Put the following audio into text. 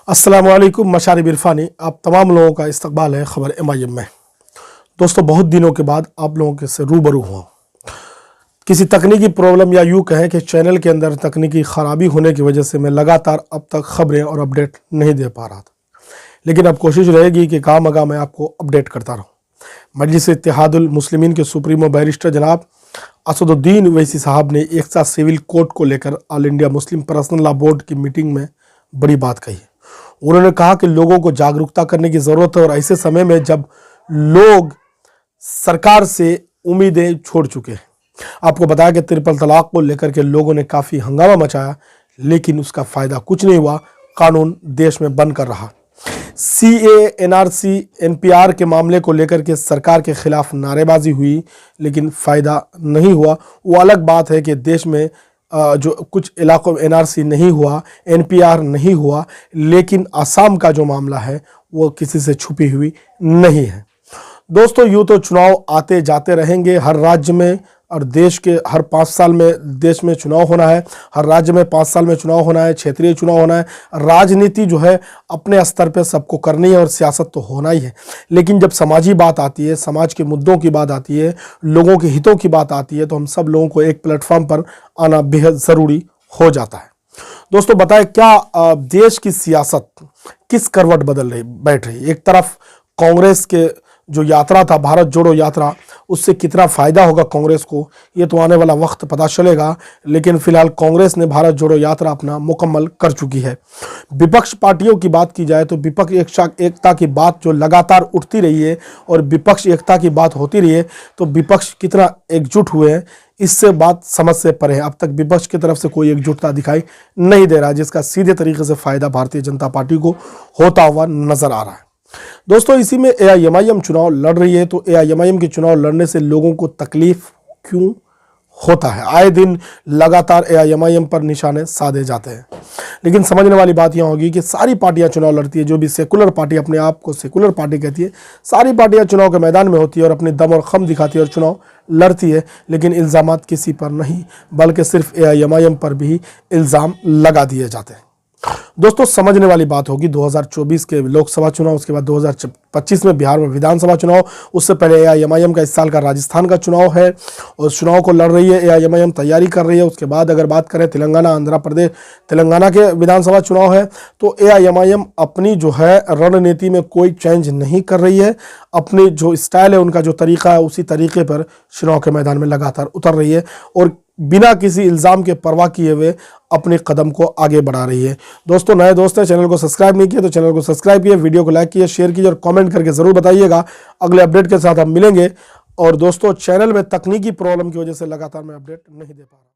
अस्सलाम वालेकुम, मशारिब इरफानी। आप तमाम लोगों का इस्तकबाल है ख़बर MIM में। दोस्तों, बहुत दिनों के बाद आप लोगों के से रूबरू हुआ। किसी तकनीकी प्रॉब्लम या यूँ कहें कि चैनल के अंदर तकनीकी ख़राबी होने की वजह से मैं लगातार अब तक ख़बरें और अपडेट नहीं दे पा रहा था, लेकिन अब कोशिश रहेगी कि काम आगा मैं आपको अपडेट करता रहूँ। मजलिस इत्तेहादुल मुस्लिमीन के सुप्रीमो बैरिस्टर जनाब असदुद्दीन ओवैसी साहब ने एक साथ सिविल कोड को लेकर all India Muslim personal law board की मीटिंग में बड़ी बात कही है। उन्होंने कहा कि लोगों को जागरूकता करने की ज़रूरत है और ऐसे समय में जब लोग सरकार से उम्मीदें छोड़ चुके हैं। आपको बताया कि ट्रिपल तलाक को लेकर के लोगों ने काफ़ी हंगामा मचाया, लेकिन उसका फ़ायदा कुछ नहीं हुआ। कानून देश में बनकर रहा। CA, NRC, NPR के मामले को लेकर के सरकार के खिलाफ नारेबाजी हुई, लेकिन फ़ायदा नहीं हुआ। वो अलग बात है कि देश में जो कुछ इलाकों में NRC नहीं हुआ, NPR नहीं हुआ, लेकिन असम का जो मामला है वो किसी से छुपी हुई नहीं है। दोस्तों, यूँ तो चुनाव आते जाते रहेंगे हर राज्य में, और देश के हर 5 साल में देश में चुनाव होना है, हर राज्य में 5 साल में चुनाव होना है, क्षेत्रीय चुनाव होना है। राजनीति जो है अपने स्तर पे सबको करनी है और सियासत तो होना ही है, लेकिन जब समाजी बात आती है, समाज के मुद्दों की बात आती है, लोगों के हितों की बात आती है, तो हम सब लोगों को एक प्लेटफॉर्म पर आना बेहद ज़रूरी हो जाता है। दोस्तों, बताएं क्या देश की सियासत किस करवट बदल रही बैठ रही। एक तरफ कांग्रेस के जो यात्रा था, भारत जोड़ो यात्रा, उससे कितना फ़ायदा होगा कांग्रेस को, ये तो आने वाला वक्त पता चलेगा, लेकिन फिलहाल कांग्रेस ने भारत जोड़ो यात्रा अपना मुकम्मल कर चुकी है। विपक्ष पार्टियों की बात की जाए तो विपक्ष एकता की बात जो लगातार उठती रही है और विपक्ष एकता की बात होती रही है, तो विपक्ष कितना एकजुट हुए हैं इससे बात समझ से परे है। अब तक विपक्ष की तरफ से कोई एकजुटता दिखाई नहीं दे रहा, जिसका सीधे तरीके से फ़ायदा भारतीय जनता पार्टी को होता हुआ नज़र आ रहा है। दोस्तों, इसी में AIMIM चुनाव लड़ रही है, तो AIMIM के चुनाव लड़ने से लोगों को तकलीफ क्यों होता है? आए दिन लगातार AIMIM पर निशाने साधे जाते हैं, लेकिन समझने वाली बात यह होगी कि सारी पार्टियां चुनाव लड़ती है। जो भी सेकुलर पार्टी अपने आप को सेकुलर पार्टी कहती है, सारी पार्टियां चुनाव के मैदान में होती है और अपने दम और खम दिखाती है और चुनाव लड़ती है, लेकिन इल्ज़ामात किसी पर नहीं बल्कि सिर्फ AIMIM पर भी इल्ज़ाम लगा दिए जाते हैं। दोस्तों, समझने वाली बात होगी 2024 के लोकसभा चुनाव, उसके बाद 2025 में बिहार में विधानसभा चुनाव, उससे पहले AIMIM का इस साल का राजस्थान का चुनाव है और चुनाव को लड़ रही है। AIMIM तैयारी कर रही है। उसके बाद अगर बात करें तेलंगाना, आंध्र प्रदेश, तेलंगाना के विधानसभा चुनाव है, तो AIMIM अपनी जो है रणनीति में कोई चेंज नहीं कर रही है। अपनी जो स्टाइल है, उनका जो तरीका है, उसी तरीके पर चुनाव के मैदान में लगातार उतर रही है और बिना किसी इल्ज़ाम के परवाह किए हुए अपने कदम को आगे बढ़ा रही है। दोस्तों, नए दोस्त हैं, चैनल को सब्सक्राइब नहीं किया तो चैनल को सब्सक्राइब कीजिए, वीडियो को लाइक कीजिए, शेयर कीजिए और कमेंट करके ज़रूर बताइएगा। अगले अपडेट के साथ हम मिलेंगे। और दोस्तों, चैनल में तकनीकी प्रॉब्लम की वजह से लगातार मैं अपडेट नहीं दे पा रहा।